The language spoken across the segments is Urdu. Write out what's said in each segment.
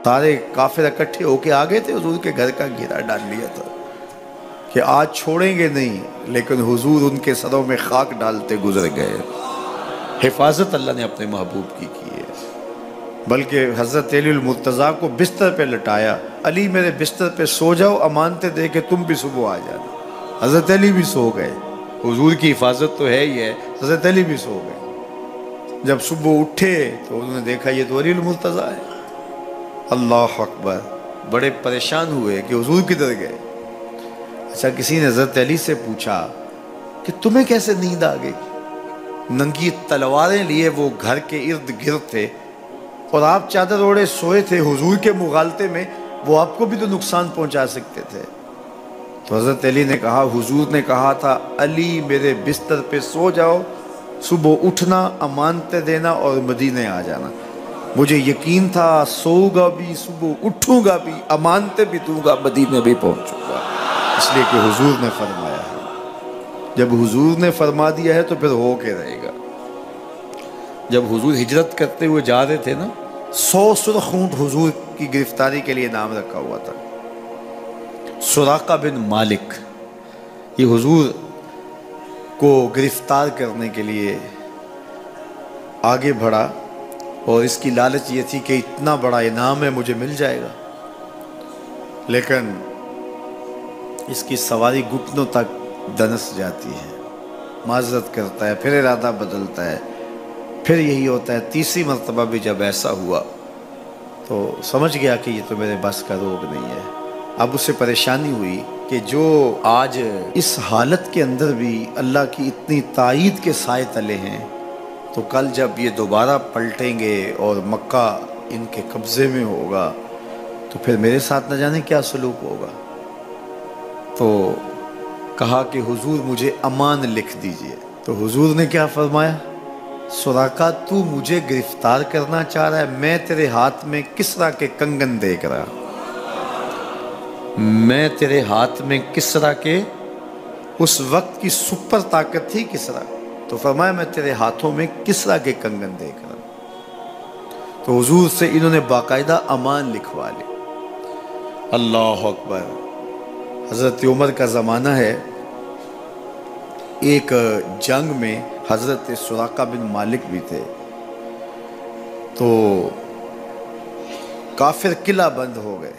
سارے کافر اکٹھے ہو کے آ گئے تھے، حضور کے گھر کا گھیرا ڈال لیا تھا کہ آج چھوڑیں گے نہیں، لیکن حضور ان کے سروں میں خاک ڈالتے گزر گئے۔ حفاظت اللہ نے اپنے محبوب کی ہے۔ بلکہ حضرت علی المرتضیٰ کو بستر پہ لٹایا، علی میرے بستر پہ سو جاؤ، امانتیں دے کہ تم بھی صبح آ جانا۔ حضرت علی بھی سو گئے، حضور کی حفاظت تو ہے ہی ہے، حضرت علی بھی سو گئے۔ جب صبح اٹھے تو انہوں نے دیکھا یہ تو علی المرتضیٰ ہے۔ اللہ اکبر، بڑے پریشان ہوئے کہ حضور کدھر گئے۔ اچھا، کسی نے حضرت علی سے پوچھا کہ تمہیں کیسے نیند آ گئی؟ ننگی تلواریں لیے وہ گھر کے ارد گرد تھے اور آپ چادر اوڑے سوئے تھے حضور کے مغالطے میں، وہ آپ کو بھی تو نقصان پہنچا سکتے تھے۔ تو حضرت علی نے کہا، حضور نے کہا تھا علی میرے بستر پہ سو جاؤ، صبح اٹھنا، امانتیں دینا اور مدینے آ جانا۔ مجھے یقین تھا سوؤں گا بھی، صبح اٹھوں گا بھی، امانتیں بھی دوں گا، مدینے بھی پہنچوں گا، اس لیے کہ حضور نے فرمایا ہے۔ جب حضور نے فرما دیا ہے تو پھر ہو کے رہے گا۔ جب حضور ہجرت کرتے ہوئے جا رہے تھے نا، 100 سرخ اونٹ حضور کی گرفتاری کے لیے نام رکھا ہوا تھا۔ سراقہ بن مالک یہ حضور کو گرفتار کرنے کے لیے آگے بڑھا اور اس کی لالچ یہ تھی کہ اتنا بڑا انعام ہے، مجھے مل جائے گا، لیکن اس کی سواری گھٹنوں تک دنس جاتی ہے، معذرت کرتا ہے، پھر ارادہ بدلتا ہے، پھر یہی ہوتا ہے۔ تیسری مرتبہ بھی جب ایسا ہوا تو سمجھ گیا کہ یہ تو میرے بس کا روگ نہیں ہے۔ اب اسے پریشانی ہوئی کہ جو آج اس حالت کے اندر بھی اللہ کی اتنی تائید کے سائے تلے ہیں، تو کل جب یہ دوبارہ پلٹیں گے اور مکہ ان کے قبضے میں ہوگا تو پھر میرے ساتھ نہ جانے کیا سلوک ہوگا۔ تو کہا کہ حضور مجھے امان لکھ دیجئے۔ تو حضور نے کیا فرمایا، سراقہ تو مجھے گرفتار کرنا چاہ رہا ہے، میں تیرے ہاتھ میں کسریٰ کے کنگن دیکھ رہا، میں تیرے ہاتھ میں کسریٰ کے، اس وقت کی سپر طاقت تھی کسریٰ، تو فرمایا میں تیرے ہاتھوں میں کسریٰ کے کنگن دیکھ رہا ہوں۔ تو حضور سے انہوں نے باقاعدہ امان لکھوا لی۔ اللہ اکبر۔ حضرت عمر کا زمانہ ہے، ایک جنگ میں حضرت سراقہ بن مالک بھی تھے، تو کافر قلعہ بند ہو گئے،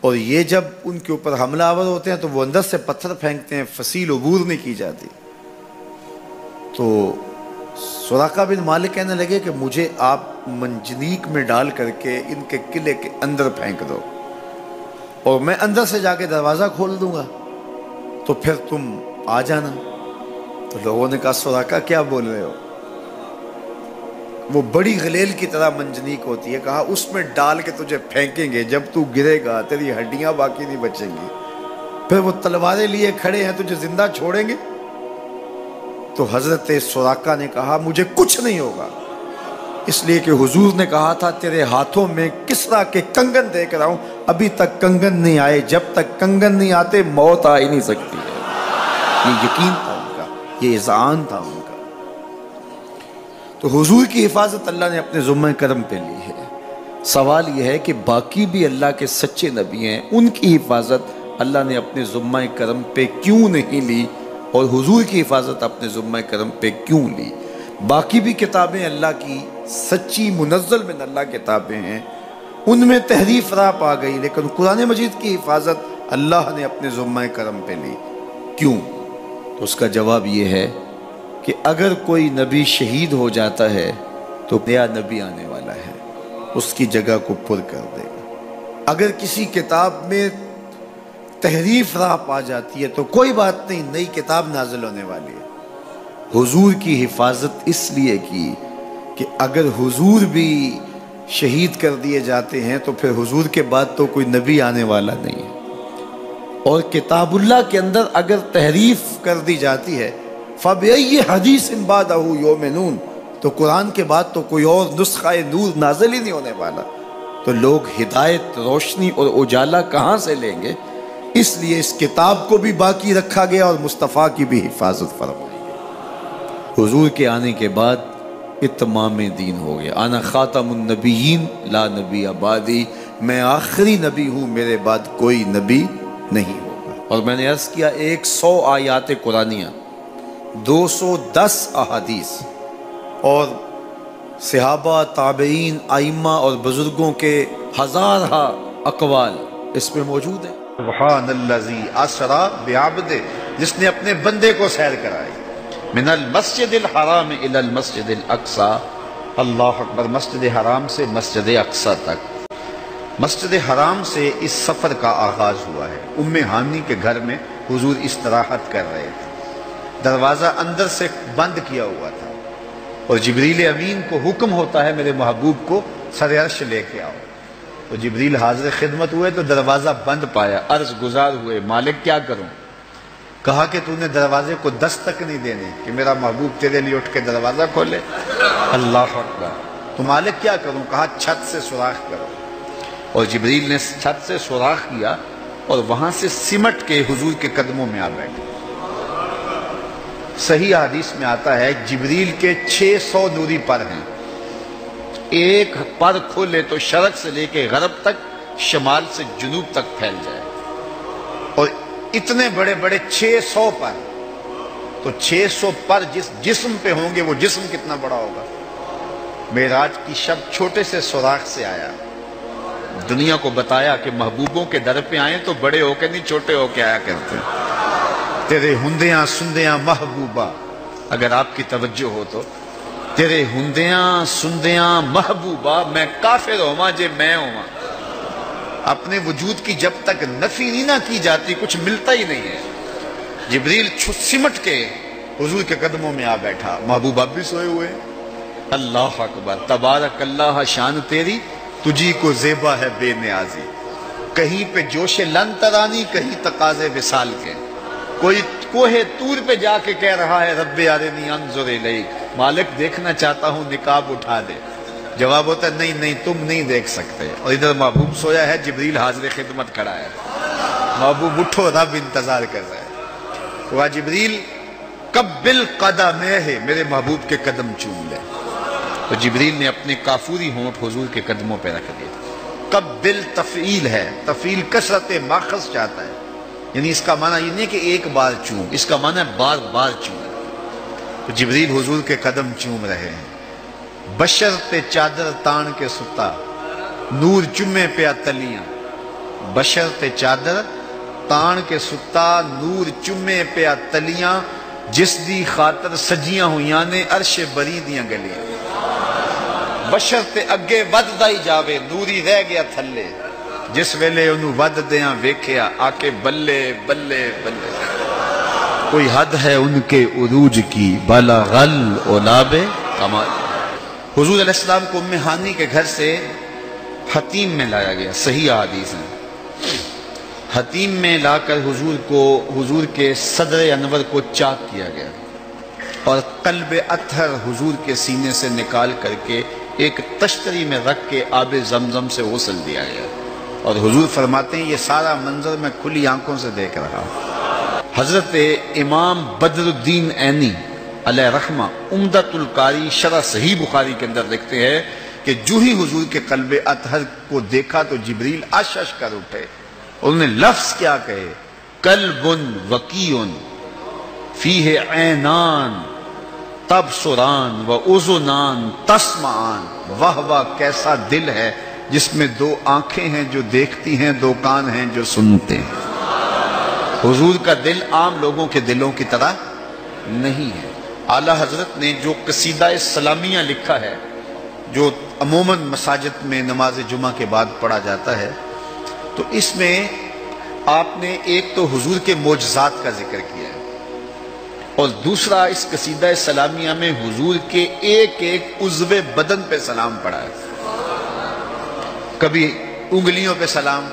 اور یہ جب ان کے اوپر حملہ آور ہوتے ہیں تو وہ اندر سے پتھر پھینکتے ہیں، فصیل عبور نہیں کی جاتی۔ تو سراقہ بن مالک کہنے لگے کہ مجھے آپ منجنیق میں ڈال کر کے ان کے قلعے کے اندر پھینک دو اور میں اندر سے جا کے دروازہ کھول دوں گا، تو پھر تم آ جانا۔ تو لوگوں نے کہا سراقہ کیا بول رہے ہو؟ وہ بڑی غلیل کی طرح منجنیق ہوتی ہے، کہا اس میں ڈال کے تجھے پھینکیں گے، جب تو گرے گا تیری ہڈیاں باقی نہیں بچیں گی، پھر وہ تلواریں لیے کھڑے ہیں تجھے زندہ چھوڑیں گے۔ تو حضرت سراقہ نے کہا مجھے کچھ نہیں ہوگا، اس لیے کہ حضور نے کہا تھا تیرے ہاتھوں میں کسریٰ کے کنگن دیکھ رہا ہوں، ابھی تک کنگن نہیں آئے، جب تک کنگن نہیں آتے موت آ ہی نہیں سکتی ہے۔ یہ یقین تھا ان کا، یہ اذعان تھا ان کا۔ تو حضور کی حفاظت اللہ نے اپنے ذمہ کرم پہ لی ہے۔ سوال یہ ہے کہ باقی بھی اللہ کے سچے نبی ہیں، ان کی حفاظت اللہ نے اپنے ذمہ کرم پہ کیوں نہیں لی، اور حضور کی حفاظت اپنے ذمہ کرم پہ کیوں لی؟ باقی بھی کتابیں اللہ کی سچی منزل من اللہ کتابیں ہیں، ان میں تحریف راپ آ گئی، لیکن قرآن مجید کی حفاظت اللہ نے اپنے ذمہ کرم پہ لی۔ کیوں؟ تو اس کا جواب یہ ہے کہ اگر کوئی نبی شہید ہو جاتا ہے تو نیا نبی آنے والا ہے، اس کی جگہ کو پر کر دے گا۔ اگر کسی کتاب میں تحریف راپ آ جاتی ہے تو کوئی بات نہیں، نئی کتاب نازل ہونے والی ہے۔ حضور کی حفاظت اس لیے کی کہ اگر حضور بھی شہید کر دیے جاتے ہیں تو پھر حضور کے بعد تو کوئی نبی آنے والا نہیں ہے، اور کتاب اللہ کے اندر اگر تحریف کر دی جاتی ہے فَبِأَيِّ حَدِيثٍ بَعْدَهُ يُؤْمِنُونَ، تو قرآن کے بعد تو کوئی اور نسخہ نور نازل ہی نہیں ہونے والا، تو لوگ ہدایت، روشنی اور اجالا کہاں سے لیں گے؟ اس لیے اس کتاب کو بھی باقی رکھا گیا اور مصطفیٰ کی بھی حفاظت فرمائی گئی۔ حضور کے آنے کے بعد اتمام دین ہو گیا. انا خاتم النبیین لا نبی بعدی، میں آخری نبی ہوں، میرے بعد کوئی نبی نہیں ہوگا. اور میں نے عرض کیا 100 آیات قرآنیہ، 210 احادیث اور صحابہ، تابعین، ائمہ اور بزرگوں کے ہزارہ اقوال اس میں موجود ہیں. سبحان الذی اسری بعبدہ، جس نے اپنے بندے کو سیر کرائی، من المسجد الحرام الی المسجد الاقصی، اللہ اکبر، مسجد حرام سے مسجد اقصی تک. مسجد حرام سے اس سفر کا آغاز ہوا ہے. ام ہانی کے گھر میں حضور استراحت کر رہے تھے، دروازہ اندر سے بند کیا ہوا تھا، اور جبریل امین کو حکم ہوتا ہے میرے محبوب کو سر عرش لے کے آؤ. تو جبریل حاضر خدمت ہوئے تو دروازہ بند پایا، عرض گزار ہوئے مالک کیا کروں؟ کہا کہ تو نے دروازے کو دستک نہیں دینی کہ میرا محبوب تیرے لیے اٹھ کے دروازہ کھولے. اللہ اکبر. تو مالک کیا کروں؟ کہا چھت سے سوراخ کرو. اور جبریل نے چھت سے سوراخ کیا اور وہاں سے سمٹ کے حضور کے قدموں میں آ بیٹھے. صحیح حدیث میں آتا ہے جبریل کے 600 نوری پر ہیں، ایک پر کھولے تو شرق سے لے کے غرب تک، شمال سے جنوب تک پھیل جائے. اور اتنے بڑے بڑے 600 پر، تو 600 پر جس جسم پہ ہوں گے وہ جسم کتنا بڑا ہوگا. معراج کی شب چھوٹے سے سوراخ سے آیا، دنیا کو بتایا کہ محبوبوں کے در پہ آئیں تو بڑے ہو کے نہیں، چھوٹے ہو کے آیا کرتے ہیں. تیرے ہندیاں سندیاں محبوبہ، اگر آپ کی توجہ ہو تو، تیرے ہندیاں سندیاں محبوبہ، میں کافر ہوا جے میں ہوا. اپنے وجود کی جب تک نفی نہیں نہ کی جاتی کچھ ملتا ہی نہیں ہے. جبریل سمٹ کے حضور کے قدموں میں آ بیٹھا. محبوب اب بھی سوئے ہوئے. اللہ اکبر. تبارک اللہ، شان تیری تجھی کو زیبا ہے بے نیازی. کہیں پہ جوش لن ترانی، کہیں تقاضے وصال کے. کوئی کوہ طور پہ جا کے کہہ رہا ہے رب ارنی انظر الیک، مالک دیکھنا چاہتا ہوں نقاب اٹھا دے. جواب ہوتا ہے نہیں نہیں تم نہیں دیکھ سکتے. اور ادھر محبوب سویا ہے، جبریل حاضر خدمت کھڑا ہے. محبوب اٹھو، رب انتظار کر رہا ہے. وہ جبریل قبل قدمہ، میرے محبوب کے قدم چوم لے. تو جبریل نے اپنے کافوری ہونٹ حضور کے قدموں پہ رکھ دیے. قبل تفعیل ہے، تفعیل کثرت ماخذ چاہتا ہے، یعنی اس کا معنی یہ نہیں کہ ایک بار چوم، اس کا معنی ہے بار بار چوم. تو جبریل حضور کے قدم چوم رہے ہیں. بشرط چادر تان کے ستا، نور چمے پہ تلیاں. بشرط چادر تان کے ستا، نور چمے پہ تلیاں. جس دی خاطر سجیاں ہویاں نے عرش بری دیاں گلیاں. بشرط اگے ود دائی جاوے، نوری رہ گیا تھلے. جس ویلے انہوں ود دیاں ویکھیا، آکے بلے بلے بلے. کوئی حد ہے ان کے عروج کی، بلغ العلاب کمال. حضور علیہ السلام کو ام ہانی کے گھر سے حتیم میں لایا گیا. صحیح حدیث ہے. حتیم میں لا کر حضور کے صدر انور کو چاک کیا گیا، اور قلب اطہر حضور کے سینے سے نکال کر کے ایک تشتری میں رکھ کے آب زمزم سے غسل دیا گیا. اور حضور فرماتے ہیں یہ سارا منظر میں کھلی آنکھوں سے دیکھ رہا ہوں. حضرت امام بدر الدین عینی علیہ رحمہ عمدۃ القاری شرح صحیح بخاری کے اندر لکھتے ہیں کہ جو ہی حضور کے قلب اطہر کو دیکھا تو جبریل اشش کر اٹھے. انہوں نے لفظ کیا کہے، قلب وقیع فیہ عینان تبصران و اذنان تسمعان. واہ واہ، کیسا دل ہے جس میں 2 آنکھیں ہیں جو دیکھتی ہیں، 2 کان ہیں جو سنتے ہیں. حضور کا دل عام لوگوں کے دلوں کی طرح نہیں ہے. اعلیٰ حضرت نے جو قصیدہ سلامیہ لکھا ہے، جو عموماً مساجد میں نماز جمعہ کے بعد پڑھا جاتا ہے، تو اس میں آپ نے ایک تو حضور کے معجزات کا ذکر کیا ہے، اور دوسرا اس قصیدہ سلامیہ میں حضور کے ایک ایک عضو بدن پہ سلام پڑھا ہے. کبھی انگلیوں پہ سلام،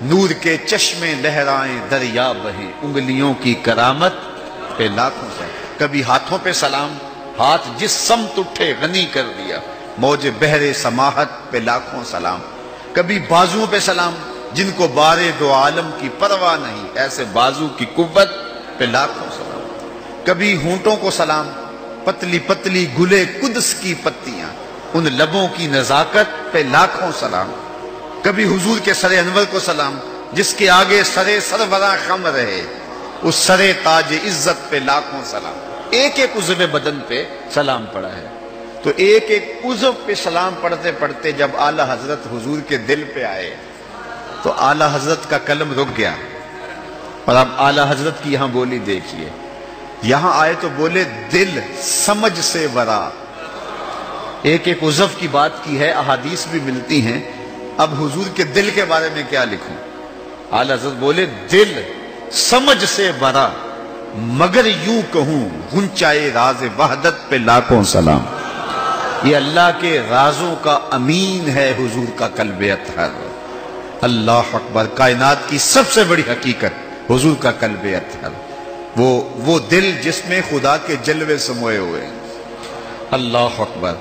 نور کے چشمے لہرائیں دریا بہیں، انگلیوں کی کرامت پہ لاکھوں سے. کبھی ہاتھوں پہ سلام، ہاتھ جس سمت اٹھے غنی کر دیا، موج بحر سماحت پہ لاکھوں سلام. کبھی بازوؤں پہ سلام، جن کو بارے 2 عالم کی پرواہ نہیں، ایسے بازو کی قوت پہ لاکھوں سلام. کبھی ہونٹوں کو سلام، پتلی پتلی گلے قدس کی پتیاں، ان لبوں کی نزاکت پہ لاکھوں سلام، کبھی حضور کے سر انور کو سلام جس کے آگے سر سربراہ خم رہے، اس سر تاج عزت پہ لاکھوں سلام۔ ایک ایک عضو بدن پہ سلام پڑا ہے، تو ایک ایک عضو پہ سلام پڑھتے پڑھتے جب اعلی حضرت حضور کے دل پہ آئے تو اعلی حضرت کا قلم رک گیا۔ اور اب اعلی حضرت کی یہاں بولی دیکھیے، یہاں آئے تو بولے دل سمجھ سے ورا، ایک ایک عضو کی بات کی ہے، احادیث بھی ملتی ہیں، اب حضور کے دل کے بارے میں کیا لکھوں؟ اعلی حضرت بولے دل سمجھ سے ورا، مگر یوں کہوں غنچائے راز وحدت پہ لاکھوں سلام۔ یہ اللہ کے رازوں کا امین ہے حضور کا قلب اطہر۔ اللہ اکبر، کائنات کی سب سے بڑی حقیقت حضور کا قلب اطہر، وہ دل جس میں خدا کے جلوے سموئے ہوئے ہیں۔ اللہ اکبر۔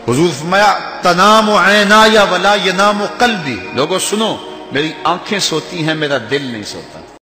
حضور فرمایا تنام عینایا ولا ینام قلبی، لوگوں سنو، میری آنکھیں سوتی ہیں، میرا دل نہیں سوتا۔